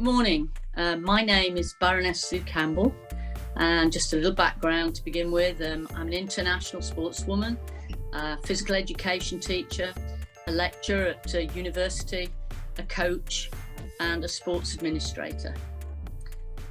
Good morning. My name is Baroness Sue Campbell, and just a little background to begin with. I'm an international sportswoman, a physical education teacher, a lecturer at university, a coach, and a sports administrator.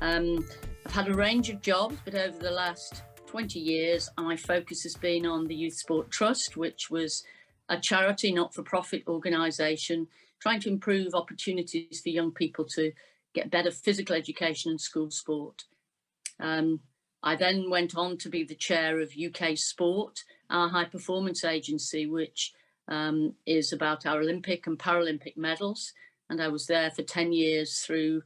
I've had a range of jobs, but over the last 20 years, my focus has been on the Youth Sport Trust, which was a charity, not-for-profit organisation trying to improve opportunities for young people to get better physical education and school sport. I then went on to be the chair of UK Sport, our high performance agency, which is about our Olympic and Paralympic medals. And I was there for 10 years through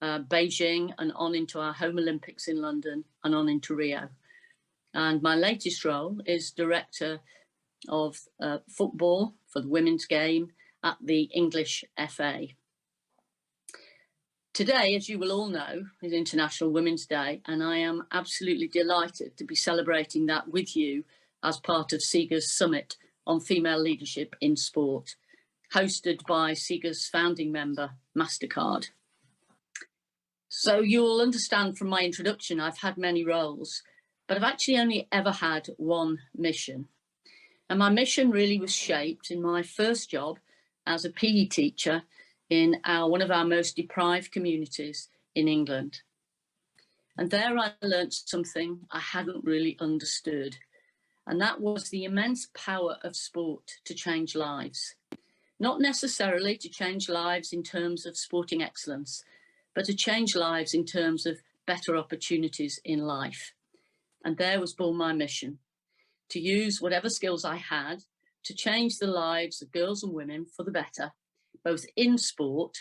Beijing and on into our home Olympics in London and on into Rio. And my latest role is director of football for the women's game at the English FA. Today, as you will all know, is International Women's Day, and I am absolutely delighted to be celebrating that with you as part of SIGA's Summit on Female Leadership in Sport, hosted by SIGA's founding member, MasterCard. So you'll understand from my introduction, I've had many roles, but I've actually only ever had one mission. And my mission really was shaped in my first job as a PE teacher in one of our most deprived communities in England. And there I learnt something I hadn't really understood, and that was the immense power of sport to change lives. Not necessarily to change lives in terms of sporting excellence, but to change lives in terms of better opportunities in life. And there was born my mission, to use whatever skills I had to change the lives of girls and women for the better, both in sport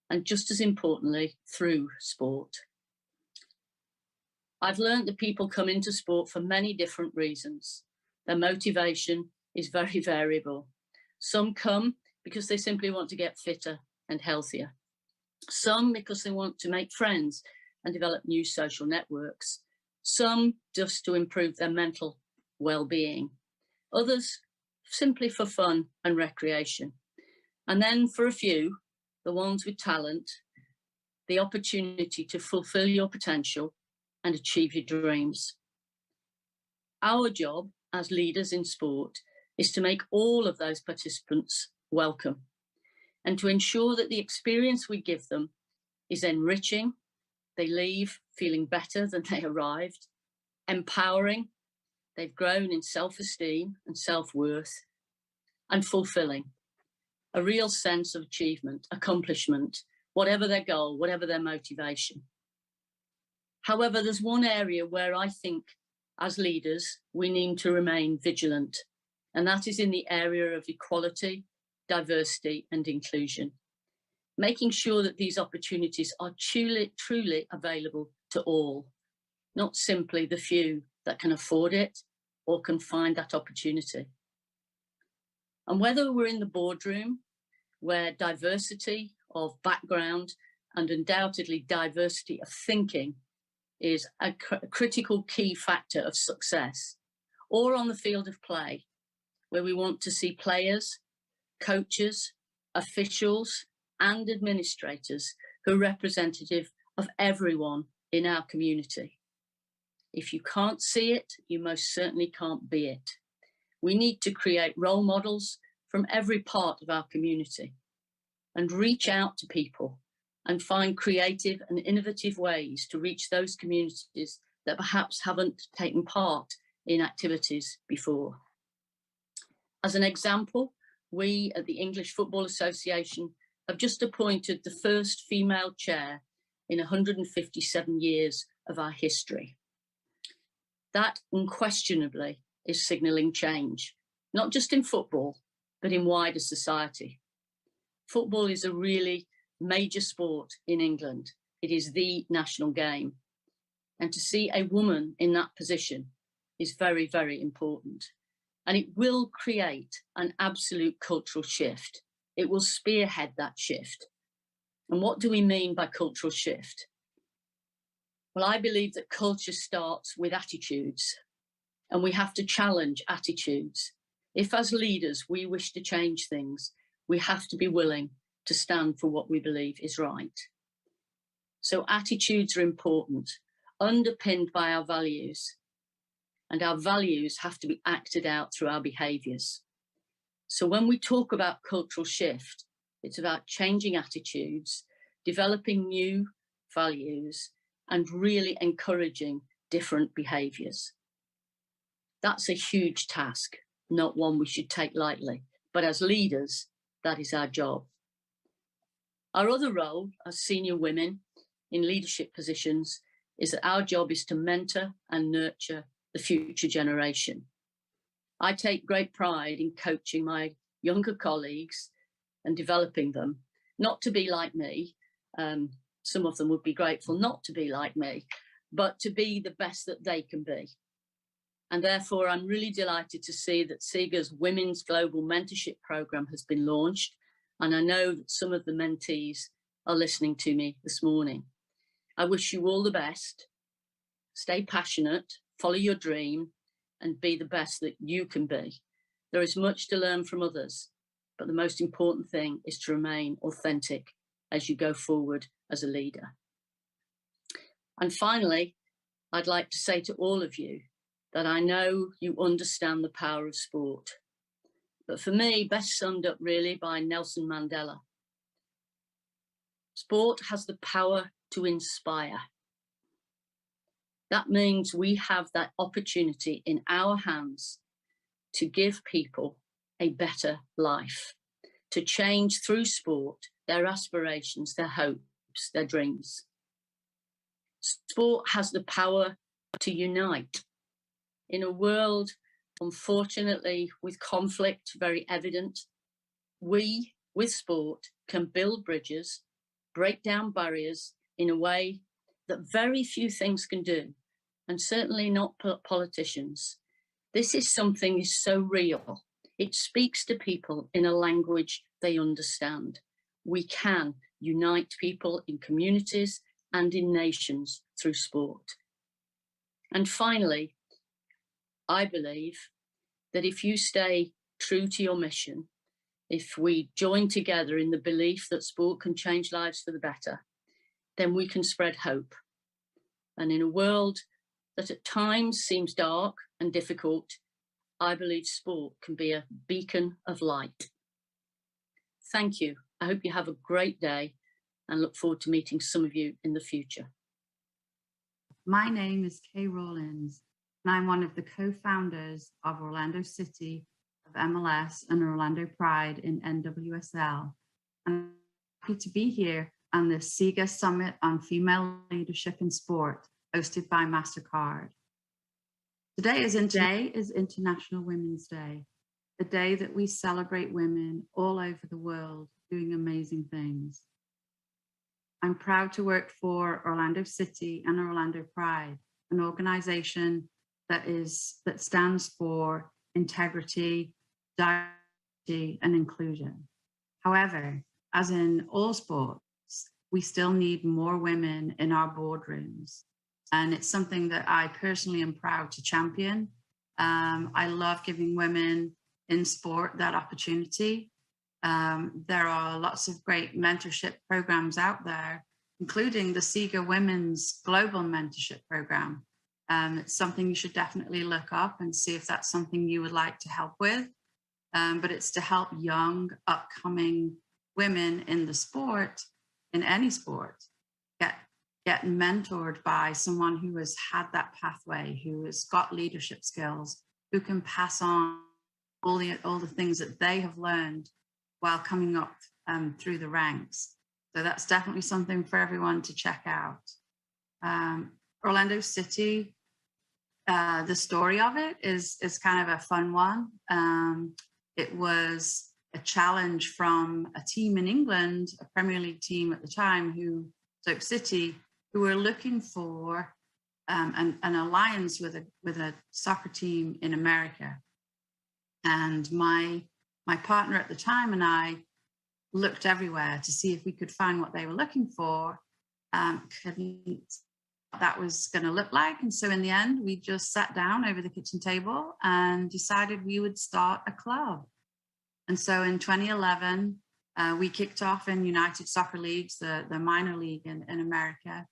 and, just as importantly, through sport. I've learned that people come into sport for many different reasons. Their motivation is very variable. Some come because they simply want to get fitter and healthier. Some because they want to make friends and develop new social networks. Some just to improve their mental well-being. Others simply for fun and recreation. And then for a few, the ones with talent, the opportunity to fulfill your potential and achieve your dreams. Our job as leaders in sport is to make all of those participants welcome and to ensure that the experience we give them is enriching, they leave feeling better than they arrived, empowering, they've grown in self-esteem and self-worth, and fulfilling. A real sense of achievement, accomplishment, whatever their goal, whatever their motivation. However, there's one area where I think as leaders, we need to remain vigilant, and that is in the area of equality, diversity and inclusion. Making sure that these opportunities are truly available to all, not simply the few that can afford it or can find that opportunity. And whether we're in the boardroom, where diversity of background and undoubtedly diversity of thinking is a critical key factor of success, or on the field of play, where we want to see players, coaches, officials, and administrators who are representative of everyone in our community. If you can't see it, you most certainly can't be it. We need to create role models from every part of our community and reach out to people and find creative and innovative ways to reach those communities that perhaps haven't taken part in activities before. As an example, we at the English Football Association have just appointed the first female chair in 157 years of our history. That unquestionably is signalling change, not just in football, but in wider society. Football is a really major sport in England. It is the national game. And to see a woman in that position is very, very important. And it will create an absolute cultural shift. It will spearhead that shift. And what do we mean by cultural shift? Well, I believe that culture starts with attitudes, and we have to challenge attitudes. If as leaders we wish to change things, we have to be willing to stand for what we believe is right. So attitudes are important, underpinned by our values. And our values have to be acted out through our behaviours. So when we talk about cultural shift, it's about changing attitudes, developing new values, and really encouraging different behaviours. That's a huge task, not one we should take lightly. But as leaders, that is our job. Our other role as senior women in leadership positions is that our job is to mentor and nurture the future generation. I take great pride in coaching my younger colleagues and developing them, not to be like me. Some of them would be grateful not to be like me, but to be the best that they can be. And therefore, I'm really delighted to see that SIGA's Women's Global Mentorship Programme has been launched. And I know that some of the mentees are listening to me this morning. I wish you all the best. Stay passionate, follow your dream, and be the best that you can be. There is much to learn from others, but the most important thing is to remain authentic as you go forward as a leader. And finally, I'd like to say to all of you that I know you understand the power of sport. But for me, best summed up really by Nelson Mandela. Sport has the power to inspire. That means we have that opportunity in our hands to give people a better life, to change through sport their aspirations, their hopes, their dreams. Sport has the power to unite. In a world, unfortunately, with conflict very evident, we, with sport, can build bridges, break down barriers in a way that very few things can do, and certainly not politicians. This is something is so real. It speaks to people in a language they understand. We can unite people in communities and in nations through sport. And finally, I believe that if you stay true to your mission, if we join together in the belief that sport can change lives for the better, then we can spread hope. And in a world that at times seems dark and difficult, I believe sport can be a beacon of light. Thank you. I hope you have a great day and look forward to meeting some of you in the future. My name is Kay Rawlins, and I'm one of the co-founders of Orlando City, of MLS, and Orlando Pride in NWSL. And I'm happy to be here on the SIGA Summit on Female Leadership in Sport, hosted by MasterCard. Today is International Women's Day, a day that we celebrate women all over the world doing amazing things. I'm proud to work for Orlando City and Orlando Pride, an organization that stands for integrity, diversity, and inclusion. However, as in all sports, we still need more women in our boardrooms. And it's something that I personally am proud to champion. I love giving women in sport that opportunity. There are lots of great mentorship programs out there, including the SIGA Women's Global Mentorship Program. It's something you should definitely look up and see if that's something you would like to help with. But it's to help young, upcoming women in the sport, in any sport, get mentored by someone who has had that pathway, who has got leadership skills, who can pass on all the things that they have learned while coming up through the ranks. So that's definitely something for everyone to check out. Orlando City, the story of it is kind of a fun one. It was a challenge from a team in England, a Premier League team at the time, Stoke City, who were looking for an alliance with a soccer team in America. And my partner at the time and I looked everywhere to see if we could find what they were looking for. Couldn't what that was going to look like. And so in the end, we just sat down over the kitchen table and decided we would start a club. And so in 2011, We kicked off in United Soccer Leagues, the minor league in America,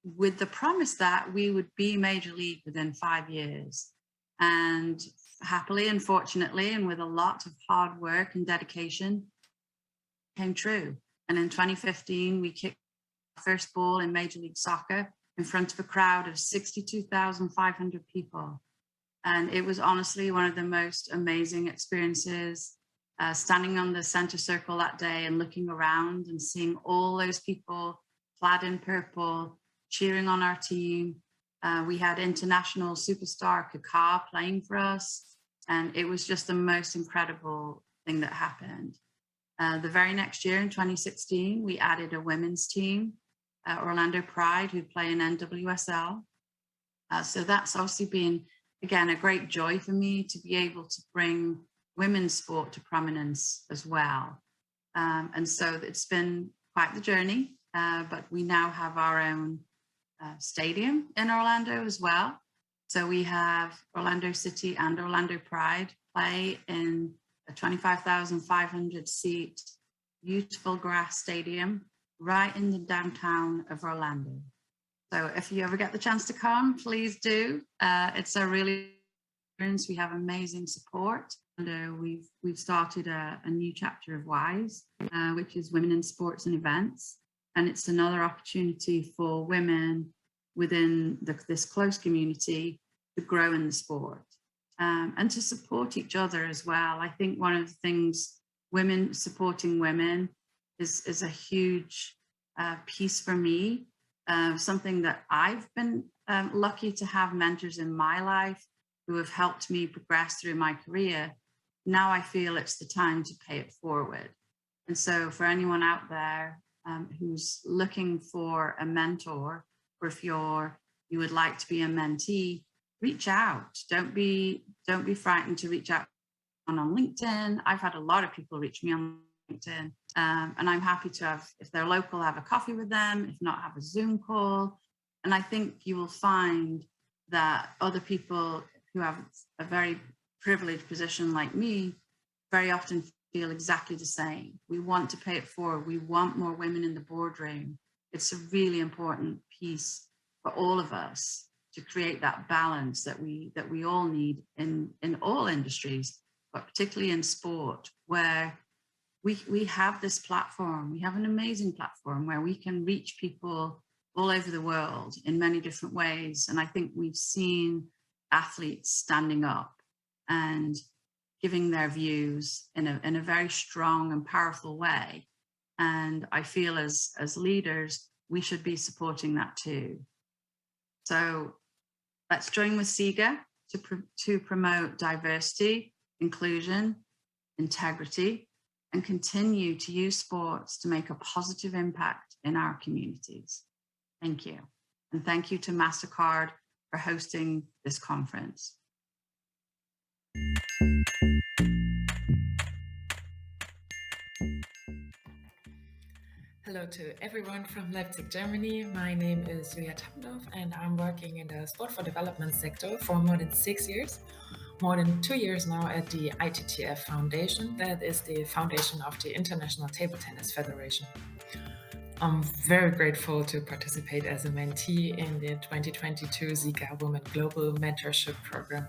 with the promise that we would be Major League within 5 years. And happily and fortunately, and with a lot of hard work and dedication, came true. And in 2015, we kicked our first ball in Major League Soccer in front of a crowd of 62,500 people. And it was honestly one of the most amazing experiences, standing on the center circle that day and looking around and seeing all those people clad in purple, cheering on our team. We had international superstar Kaká playing for us, and it was just the most incredible thing that happened. The very next year in 2016, we added a women's team, Orlando Pride, who play in NWSL. So that's obviously been, again, a great joy for me to be able to bring women's sport to prominence as well. And so it's been quite the journey, but we now have our own stadium in Orlando as well. So we have Orlando City and Orlando Pride play in a 25,500 seat, beautiful grass stadium right in the downtown of Orlando. So if you ever get the chance to come, please do. It's a really experience. We have amazing support. And we've started a new chapter of WISE, which is Women in Sports and Events. And it's another opportunity for women within this close community to grow in the sport and to support each other as well. I think one of the things women supporting women is a huge piece for me. Something that I've been lucky to have mentors in my life who have helped me progress through my career. Now I feel it's the time to pay it forward. And so for anyone out there who's looking for a mentor, or if you would like to be a mentee, reach out. Don't be frightened to reach out on LinkedIn. I've had a lot of people reach me on LinkedIn, and I'm happy to have, if they're local, have a coffee with them, if not, have a Zoom call. And I think you will find that other people who have a very privileged position like me very often feel exactly the same. We want to pay it forward. We want more women in the boardroom. It's a really important piece for all of us to create that balance that we all need in all industries, but particularly in sport, where we have this platform. We have an amazing platform where we can reach people all over the world in many different ways. And I think we've seen athletes standing up and giving their views in a very strong and powerful way. And I feel as leaders, we should be supporting that too. So let's join with SIGA to promote diversity, inclusion, integrity, and continue to use sports to make a positive impact in our communities. Thank you. And thank you to MasterCard for hosting this conference. Hello to everyone from Leipzig, Germany. My name is Julia Tappendorf and I'm working in the Sport for Development sector for more than 6 years, more than 2 years now at the ITTF Foundation. That is the foundation of the International Table Tennis Federation. I'm very grateful to participate as a mentee in the 2022 SIGA Women Global Mentorship Program.